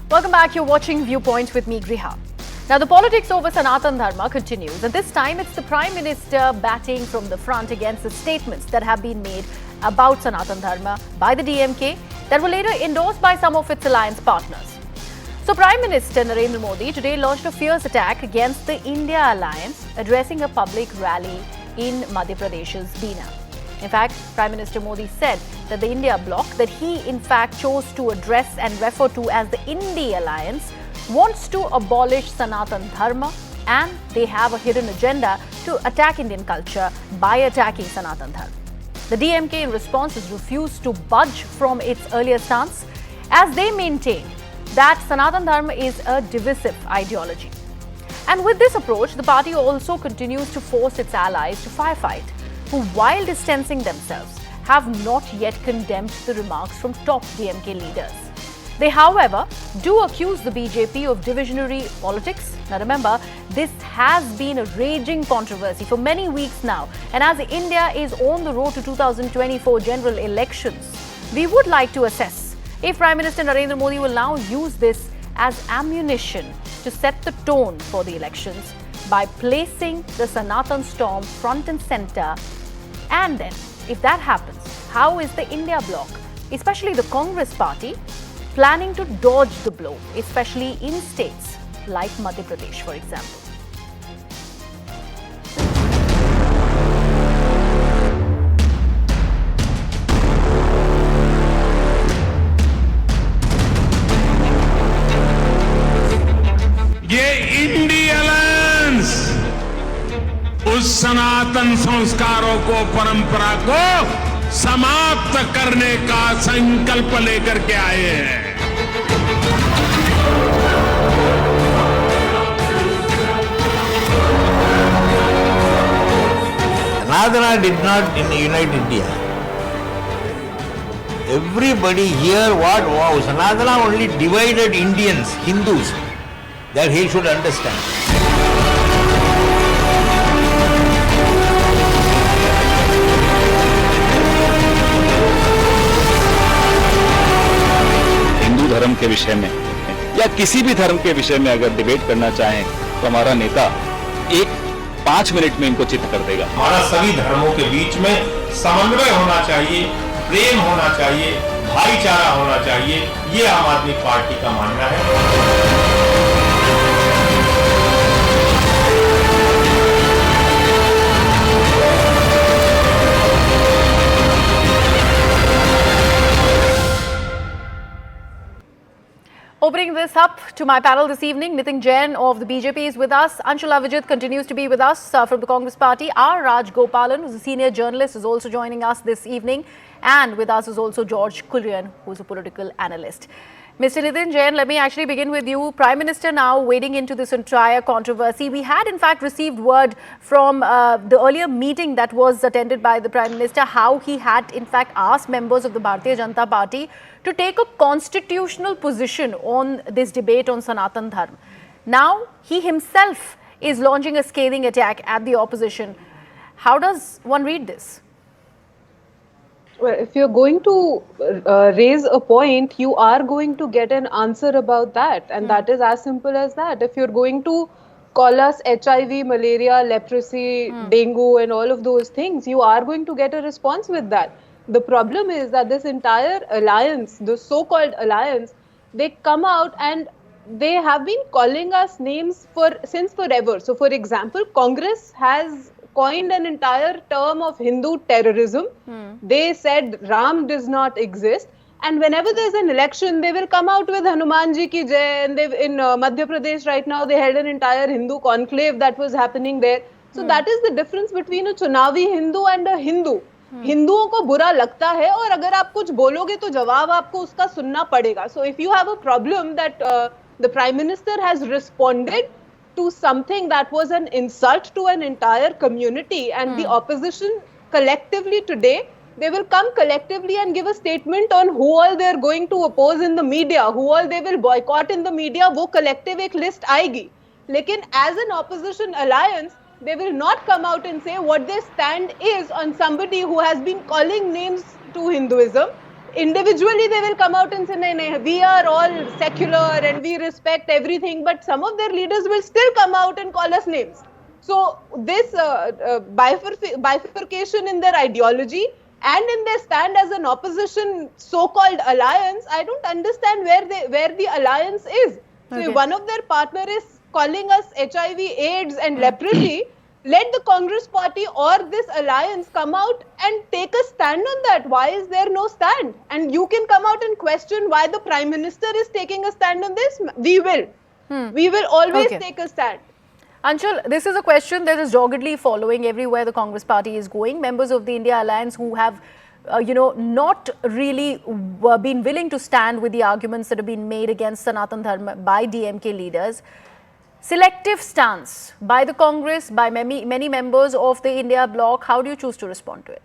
Welcome back. You're watching Viewpoint with me, Griha. Now, the politics over Sanatan Dharma continues, and this time it's the Prime Minister batting from the front against the statements that have been made about Sanatan Dharma by the DMK that were later endorsed by some of its alliance partners. So, Prime Minister Narendra Modi today launched a fierce attack against the I.N.D.I.A alliance, addressing a public rally in Madhya Pradesh's Bina. In fact, Prime Minister Modi said that the India bloc that he in fact chose to address and refer to as the I.N.D.I.A alliance wants to abolish Sanatan Dharma, and they have a hidden agenda to attack Indian culture by attacking Sanatan Dharma. The DMK in response has refused to budge from its earlier stance, as they maintain that Sanatan Dharma is a divisive ideology. And with this approach, the party also continues to force its allies to firefight, who, while distancing themselves, have not yet condemned the remarks from top DMK leaders. They, however, do accuse the BJP of divisionary politics. Now remember, this has been a raging controversy for many weeks now, and as India is on the road to 2024 general elections, we would like to assess if Prime Minister Narendra Modi will now use this as ammunition to set the tone for the elections by placing the Sanatan storm front and center. And then, if that happens, how is the India bloc, especially the Congress party, planning to dodge the blow, especially in states like Madhya Pradesh, for example? ये INDI alliance उस सनातन संस्कारों को, परंपरा को समाप्त करने का संकल्प लेकर के आए हैं। Sanatana did not unite India. Everybody here, wow, Sanatana only divided Indians, Hindus. That he should understand. Hindu धर्म के विषय में या किसी भी धर्म के विषय में अगर डिबेट करना चाहें तो हमारा नेता 5 मिनट में इनको चित कर देगा। हमारा सभी धर्मों के बीच में समन्वय होना चाहिए, प्रेम होना चाहिए, भाईचारा होना चाहिए, ये आम आदमी पार्टी का मानना है। Opening this up to my panel this evening, Nitin Jain of the BJP is with us. Anshula Vijit continues to be with us from the Congress party. R. Raj Gopalan, who's a senior journalist, is also joining us this evening. And with us is also George Kullian, who's a political analyst. Mr. Nitin Jain, let me actually begin with you. Prime Minister now wading into this entire controversy. We had in fact received word from the earlier meeting that was attended by the Prime Minister, how he had in fact asked members of the Bharatiya Janata Party to take a constitutional position on this debate on Sanatan Dharma. Now, he himself is launching a scathing attack at the opposition. How does one read this? Well, if you're going to raise a point, you are going to get an answer about that. And that is as simple as that. If you're going to call us HIV, malaria, leprosy, dengue and all of those things, you are going to get a response with that. The problem is that this entire alliance, the so-called alliance, they come out and they have been calling us names since forever. So, for example, Congress has coined an entire term of Hindu terrorism. They said Ram does not exist. And whenever there's an election, they will come out with Hanumanji ki jai. And in Madhya Pradesh right now, they held an entire Hindu conclave that was happening there. So that is the difference between a Chunavi Hindu and a Hindu. हिंदुओं को बुरा लगता है और अगर आप कुछ बोलोगे तो जवाब आपको उसका सुनना पड़ेगा. So if you have a problem that the Prime Minister has responded to something that was an insult to an entire community, and the opposition collectively today, they will come collectively and give a statement on who all they are going to oppose in the media, who all they will boycott in the media. वो collective एक list आएगी. लेकिन as an opposition alliance, they will not come out and say what their stand is on somebody who has been calling names to Hinduism. individually they will come out and say, "Nahi, we are all secular and we respect everything," but some of their leaders will still come out and call us names. So this bifurcation in their ideology and in their stand as an opposition so-called alliance, I don't understand where the alliance is. So if one of their partner is calling us HIV, AIDS and leprosy, let the Congress party or this alliance come out and take a stand on that. Why is there no stand? And you can come out and question why the Prime Minister is taking a stand on this. We will. We will always take a stand. Anshul, this is a question that is doggedly following everywhere the Congress party is going. Members of the India Alliance who have, not really been willing to stand with the arguments that have been made against Sanatan Dharma by DMK leaders. Selective stance by the Congress, by many members of the India bloc. How do you choose to respond to it?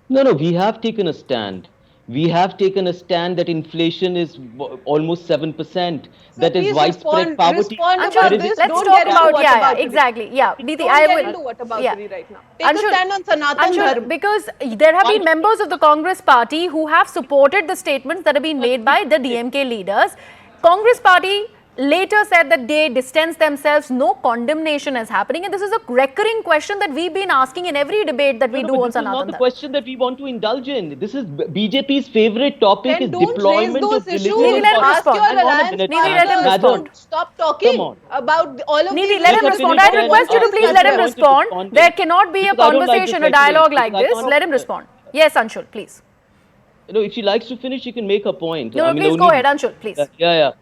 No, we have taken a stand. We have taken a stand that inflation is almost 7%. So that is widespread poverty. Anshul, let's talk about, exactly. Yeah, Neeti, I will. Don't get into whataboutery right now. Take a stand on Sanatan Dharma. Because there have been members of the Congress party who have supported the statements that have been made by the DMK leaders. Congress party later said that they distance themselves, no condemnation is happening, and this is a recurring question that we've been asking in every debate that we do on Sanatan Dharma. This is not the question that we want to indulge in. This is BJP's favorite topic, then is deployment of religion. Neeti, let him respond. Neeti, let him respond. Stop talking about all of Neeti, let him respond. I request you to please let him respond. There cannot be a conversation, a dialogue like this. Let him respond. Yes, Anshul, please. If she likes to finish, she can make her point. No, please go ahead, Anshul, please. Yeah.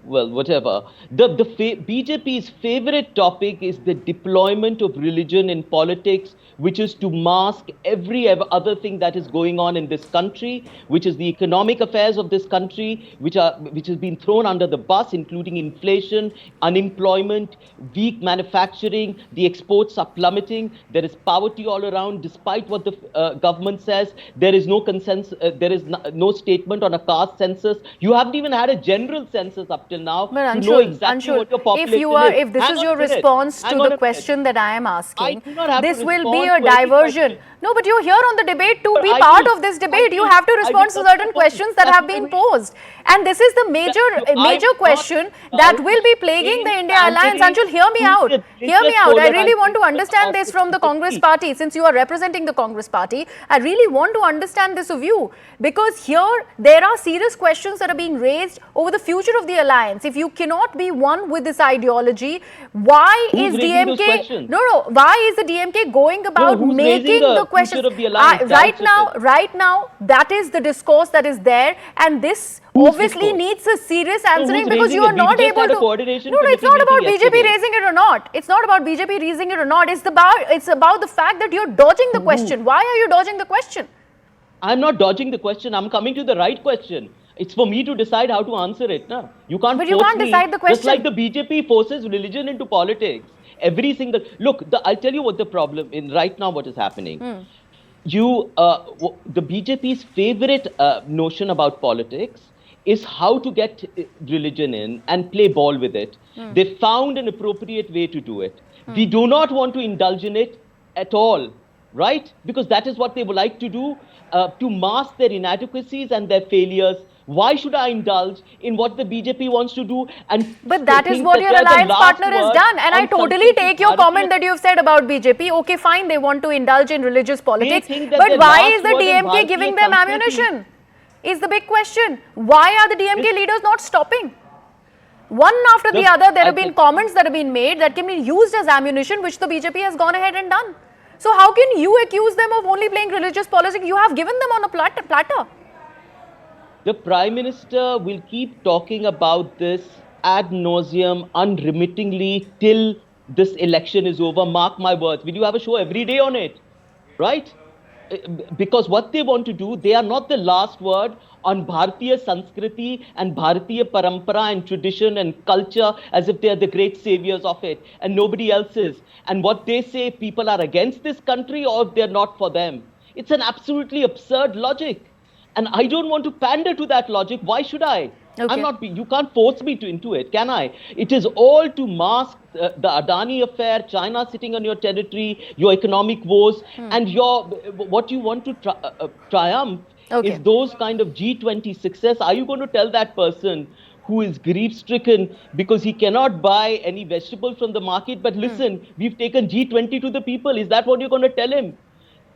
Well, whatever. The BJP's favorite topic is the deployment of religion in politics, which is to mask every other thing that is going on in this country, which is the economic affairs of this country, which has been thrown under the bus, including inflation, unemployment, weak manufacturing. The exports are plummeting. There is poverty all around, despite what the government says. There is no consensus. There is no statement on a caste census. You haven't even had a general census up till now but to know exactly what your population is. If this is your response to the question that I am asking, this will be a diversion. No, but you're here on the debate to be part of this debate. You have to respond to certain questions that have been posed. And this is the major question that will be plaguing the India Alliance. Anshul, hear me out. Hear me out. I really want to understand this from the Congress party. Since you are representing the Congress party, I really want to understand this of you. Because here, there are serious questions that are being raised over the future of the alliance. If you cannot be one with this ideology, why is DMK... why is the DMK going about making the question of the alliance? Right now, that is the discourse that is there, and this obviously needs a serious answering because you are not able to. No, it's not about BJP raising it or not. It's not about BJP raising it or not. It's about the fact that you're dodging the question. Why are you dodging the question? I'm not dodging the question. I'm coming to the right question. It's for me to decide how to answer it. No? You can't. But you can't decide the question. Just like the BJP forces religion into politics. Every single I'll tell you what the problem in right now. What is happening? The BJP's favorite notion about politics is how to get religion in and play ball with it. They found an appropriate way to do it. We do not want to indulge in it at all, right? Because that is what they would like to do, to mask their inadequacies and their failures. Why should I indulge in what the BJP wants to do? But that is what your alliance partner has done. And I totally take your comment that you've said about BJP. Okay, fine, they want to indulge in religious politics. But why is the DMK giving them ammunition? Is the big question. Why are the DMK leaders not stopping? One after the other, there have been comments that have been made that can be used as ammunition, which the BJP has gone ahead and done. So how can you accuse them of only playing religious politics? You have given them on a platter. The Prime Minister will keep talking about this ad nauseum, unremittingly till this election is over. Mark my words. Will you have a show every day on it? Right? Because what they want to do, they are not the last word on Bharatiya Sanskriti and Bharatiya Parampara and tradition and culture as if they are the great saviors of it and nobody else is. And what they say, people are against this country or they're not for them. It's an absolutely absurd logic. And I don't want to pander to that logic. Why should I? Okay. You can't force me into it, can I? It is all to mask the Adani affair, China sitting on your territory, your economic woes, and what you want to triumph Okay. is those kind of G20 success. Are you going to tell that person who is grief stricken because he cannot buy any vegetable from the market, but listen, we've taken G20 to the people? Is that what you're going to tell him?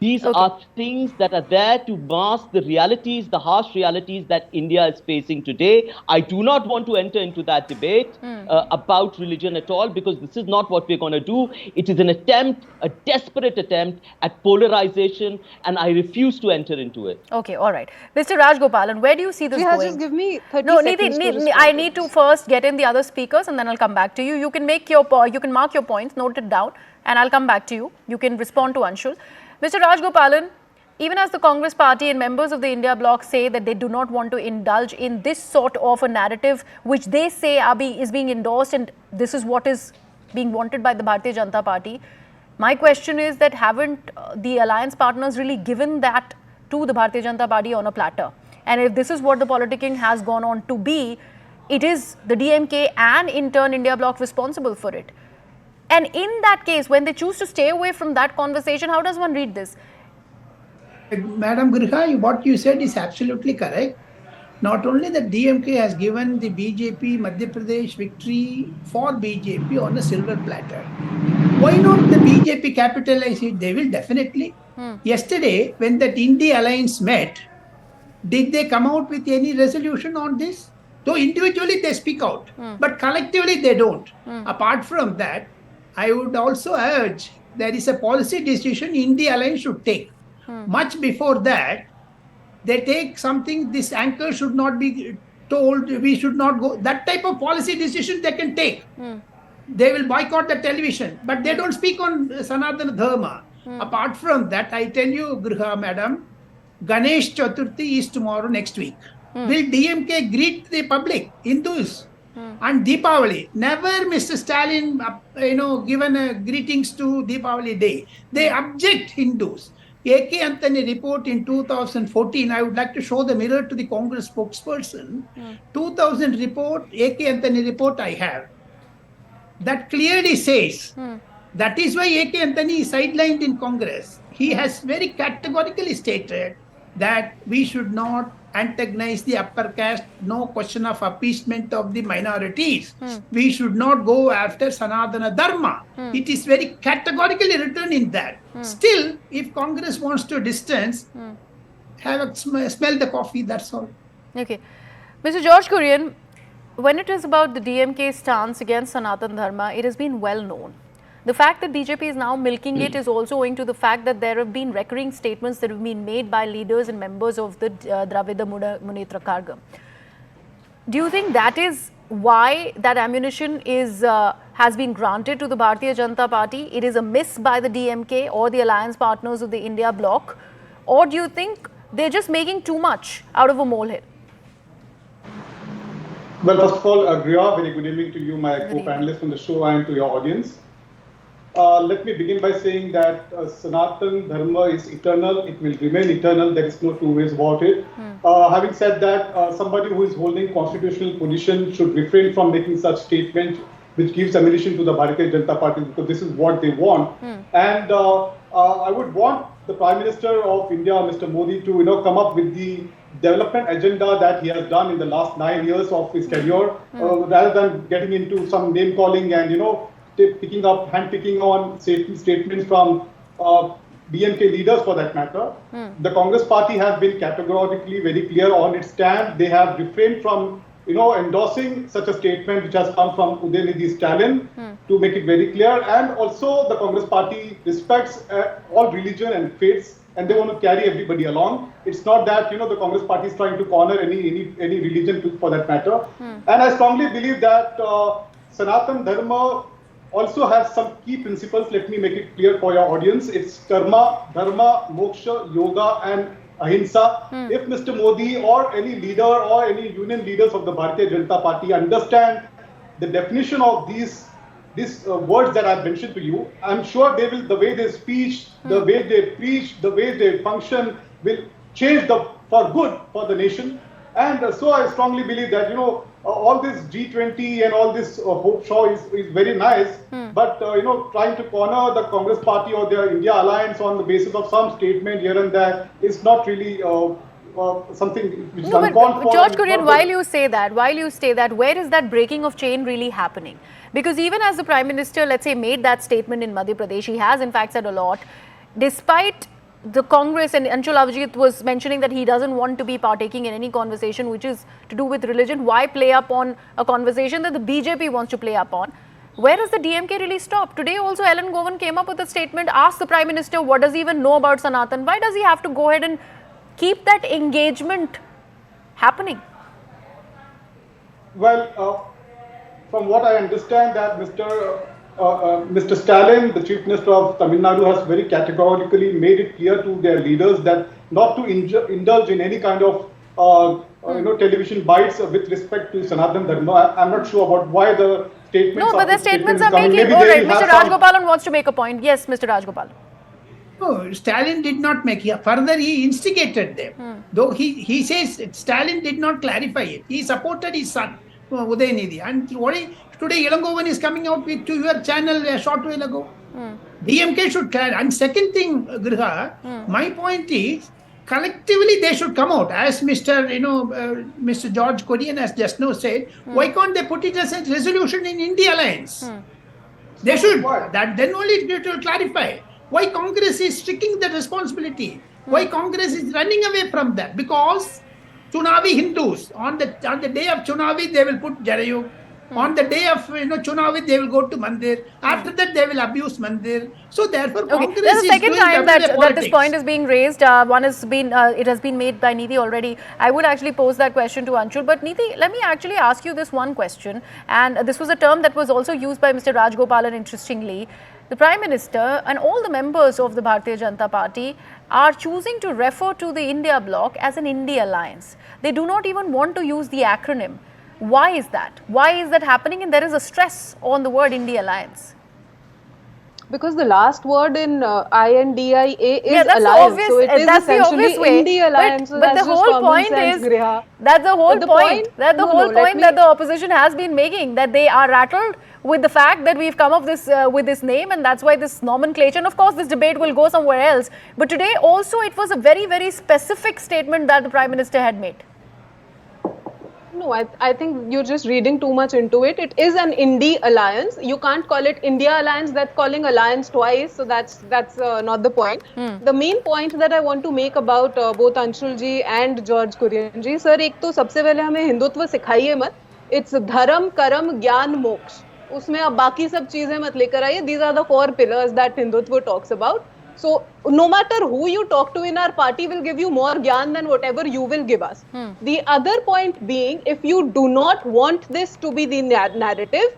These Okay. are things that are there to mask the realities, the harsh realities that India is facing today. I do not want to enter into that debate about religion at all, because this is not what we're going to do. It is an attempt, a desperate attempt at polarization, and I refuse to enter into it. Okay, all right. Mr. Rajgopalan, where do you see this Griha, going? just give me 30 No, seconds to respond I to need to this. first get in the other speakers and then I'll come back to you. You can make your you can mark your points, note it down, and I'll come back to you. You can respond to Anshul. Mr. Rajgopalan, even as the Congress party and members of the India bloc say that they do not want to indulge in this sort of a narrative which they say is being endorsed and this is what is being wanted by the Bharatiya Janata Party, my question is that haven't the alliance partners really given that to the Bharatiya Janata Party on a platter? And if this is what the politicking has gone on to be, it is the DMK and in turn India bloc responsible for it. And in that case, when they choose to stay away from that conversation, how does one read this? Madam Griha, what you said is absolutely correct. Not only the DMK has given the BJP Madhya Pradesh victory for BJP on a silver platter. Why not the BJP capitalize it? They will definitely. Yesterday, when that I.N.D.I.A alliance met, did they come out with any resolution on this? Though individually they speak out, but collectively they don't. Apart from that, I would also urge there is a policy decision I.N.D.I.A alliance should take. Much before that, they take something, this anchor should not be told, we should not go. That type of policy decision they can take. They will boycott the television, but they don't speak on Sanatan Dharma. Apart from that, I tell you, Griha madam, Ganesh Chaturthi is tomorrow, next week. Will DMK greet the public, Hindus? And Deepavali, never Mr. Stalin, given greetings to Deepavali day. They object Hindus. A.K. report in 2014, I would like to show the mirror to the Congress spokesperson. 2000 report, A.K. report I have. That clearly says, that is why A.K. is sidelined in Congress. He has very categorically stated that we should not antagonize the upper caste, no question of appeasement of the minorities. We should not go after Sanatana Dharma. It is very categorically written in that. Still, if Congress wants to distance, have a smell the coffee, that's all. Okay. Mr. George Kurian, when it is about the DMK stance against Sanatan Dharma, it has been well known. The fact that BJP is now milking it is also owing to the fact that there have been recurring statements that have been made by leaders and members of the Dravida Munnetra Kazhagam. Do you think that is why that ammunition has been granted to the Bharatiya Janata Party? It is a miss by the DMK or the alliance partners of the India bloc? Or do you think they're just making too much out of a molehill? Well, first of all, Griha, very good evening to you, my co-panelists on the show, and to your audience. Let me begin by saying that Sanatan Dharma is eternal. It will remain eternal. There is no two ways about it. Having said that, somebody who is holding constitutional position should refrain from making such statements which gives ammunition to the Bharatiya Janata Party, because this is what they want. And I would want the Prime Minister of India, Mr. Modi, to come up with the development agenda that he has done in the last 9 years of his tenure, rather than getting into some name calling and hand-picking on statements from DMK leaders for that matter. The Congress party has been categorically very clear on its stand. They have refrained from endorsing such a statement which has come from Udhayanidhi Stalin, to make it very clear. And also the Congress party respects all religion and faiths, and they want to carry everybody along. It's not that the Congress party is trying to corner any religion for that matter. And I strongly believe that Sanatan Dharma also has some key principles. Let me make it clear for your audience. It's karma, dharma, moksha, yoga, and ahimsa. If Mr. Modi or any leader or any union leaders of the Bharatiya Janata Party understand the definition of these words that I've mentioned to you, I'm sure they will, the way they speak, the way they preach, the way they function will change for good for the nation. And so I strongly believe that all this G20 and all this hope show is very nice, but trying to corner the Congress party or the India alliance on the basis of some statement here and there is not really something which is No, uncalled but for. George and Kurian, not- while you say that, where is that breaking of chain really happening? Because even as the Prime Minister, let's say, made that statement in Madhya Pradesh, he has in fact said a lot, despite the Congress, and Anshul Avijit was mentioning that he doesn't want to be partaking in any conversation which is to do with religion. Why play up on a conversation that the BJP wants to play up on? Where does the DMK really stop? Today also Ellen Govan came up with a statement, asked the Prime Minister what does he even know about Sanatan? Why does he have to go ahead and keep that engagement happening? Well, from what I understand, that Mr. Stalin, the Chief Minister of Tamil Nadu, has very categorically made it clear to their leaders that not to indulge in any kind of television bites with respect to Sanatan Dharma. I'm not sure about why the statements. No, but the statements are coming. making. Maybe All they right, will Mr. have some- Rajgopalan wants to make a point. Yes, Mr. Rajgopalan. No, Stalin did not make it. Further, he instigated them. Though he says Stalin did not clarify it. He supported his son, Udhayanidhi. And today, Ilangovan is coming out with to your channel a short while ago. DMK should clarify. And second thing, Griha, my point is, collectively they should come out. As Mr. George Kurian has just now said, why can't they put it as a resolution in I.N.D.I.A alliance? They should. Then only it will clarify. Why Congress is striking the responsibility? Why Congress is running away from that? Because Chunavi Hindus, on the day of Chunavi, they will put Jarayug. On the day of Chunavi, they will go to Mandir. After that, they will abuse Mandir. So therefore, Congress There's a is second doing time double that politics. this point is being raised. One has been, it has been made by Nidhi already. I would actually pose that question to Anshul. But Nidhi, let me actually ask you this one question. And this was a term that was also used by Mr. Rajgopalan, interestingly. The Prime Minister and all the members of the Bharatiya Janata Party are choosing to refer to the India bloc as an I.N.D.I.A alliance. They do not even want to use the acronym. Why is that? Why is that happening? And there is a stress on the word I.N.D.I.A alliance. Because the last word in I.N.D.I.A is that's alliance, the obvious, so it is that's the essentially obvious way. I.N.D.I.A alliance. But the whole point is that's the whole point. That's the whole point that the opposition has been making, that they are rattled with the fact that we've come up with this name, and that's why this nomenclature. And of course, this debate will go somewhere else. But today also, it was a very, very specific statement that the Prime Minister had made. No, I think you're just reading too much into it. It is an I.N.D.I.A alliance. You can't call it India alliance. That's calling alliance twice. So that's not the point. The main point that I want to make about both Anshul ji and George Kurian ji, sir, एक तो सबसे पहले हमें हिंदुत्व सिखाइए मत. It's धर्म, कर्म, ज्ञान, मोक्ष. उसमें आप बाकी सब चीजें मत लेकर आइए. These are the core pillars that Hindutva talks about. So no matter who you talk to in our party will give you more gyan than whatever you will give us. The other point being, if you do not want this to be the narrative,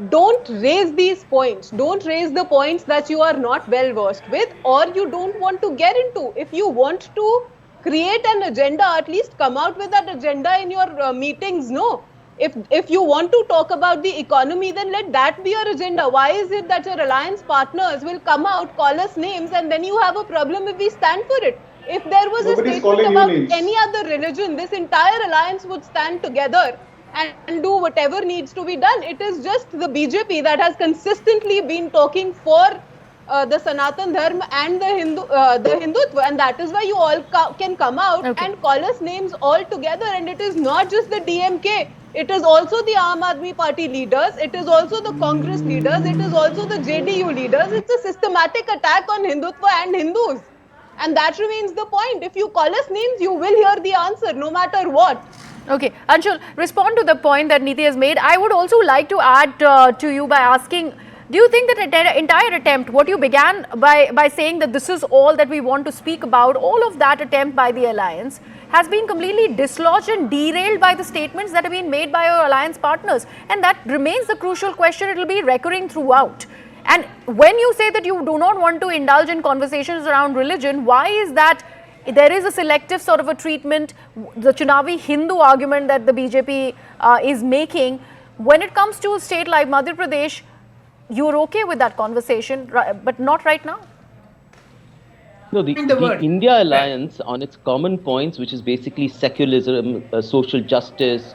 don't raise these points. Don't raise the points that you are not well versed with or you don't want to get into. If you want to create an agenda, at least come out with that agenda in your meetings, no? If you want to talk about the economy, then let that be your agenda. Why is it that your alliance partners will come out, call us names, and then you have a problem if we stand for it? If there was Nobody's a statement calling you about names. any other religion, this entire alliance would stand together and do whatever needs to be done. It is just the BJP that has consistently been talking for the Sanatan Dharma and the Hindutva, and that is why you all can come out and call us names all together. And it is not just the DMK. It is also the Aam Aadmi Party leaders. It is also the Congress leaders. It is also the JDU leaders. It's a systematic attack on Hindutva and Hindus. And that remains the point. If you call us names, you will hear the answer, no matter what. Okay, Anshul, respond to the point that Nidhi has made. I would also like to add to you by asking, do you think that the entire attempt, what you began by saying that this is all that we want to speak about, all of that attempt by the alliance has been completely dislodged and derailed by the statements that have been made by our alliance partners? And that remains the crucial question. It will be recurring throughout. And when you say that you do not want to indulge in conversations around religion, why is that there is a selective sort of a treatment, the Chunavi Hindu argument that the BJP is making? When it comes to a state like Madhya Pradesh, you're okay with that conversation, but not right now? No, the I.N.D.I.A alliance on its common points, which is basically secularism, social justice,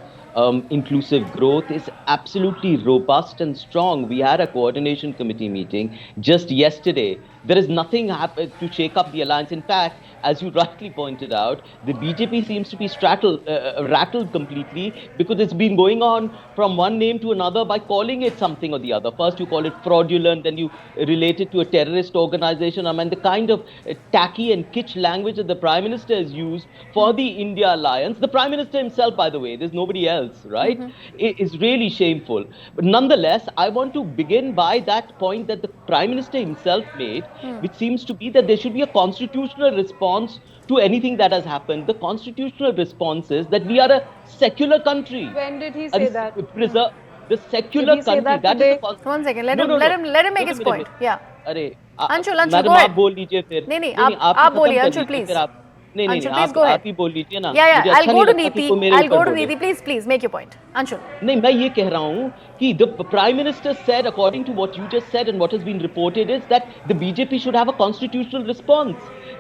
inclusive growth, is absolutely robust and strong. We had a coordination committee meeting just yesterday There is nothing to shake up the alliance. In fact, as you rightly pointed out, the BJP seems to be rattled completely, because it's been going on from one name to another by calling it something or the other. First you call it fraudulent, then you relate it to a terrorist organization. I mean, the kind of tacky and kitsch language that the Prime Minister has used for the India alliance, the Prime Minister himself, by the way, there's nobody else, right? It is really shameful. But nonetheless, I want to begin by that point that the Prime Minister himself made, which seems to be that there should be a constitutional response to anything that has happened. The constitutional response is that we are a secular country. When did he say that? Preserve the secular Did he say country. that Is the 1 second. Let him make his point. Yeah. अरे Anshul, madam go आप ahead. बोल लीजिए फिर. नहीं, आप आप बोलिए, खत्म कर Anshul, लीजिए, please. फिर आप नहीं Anshul, please go आप ahead. ही बोल लीजिए ना. Yeah, मुझे I'll अच्छा go नहीं to लगता कि Neeti. कोई मेरे I'll ऊपर go to बोले. Neeti. Please make your point. Anshul. नहीं, मैं ये कह रहा हूँ कि the Prime Minister said, according to what you just said and what has been reported, is that the BJP should have a constitutional response.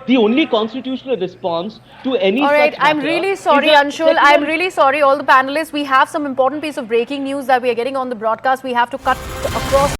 The only constitutional response to any All right, such matter I'm really sorry, is a Anshul. secular- I'm really sorry, all the panelists. We have some important piece of breaking news that we are getting on the broadcast. We have to cut across.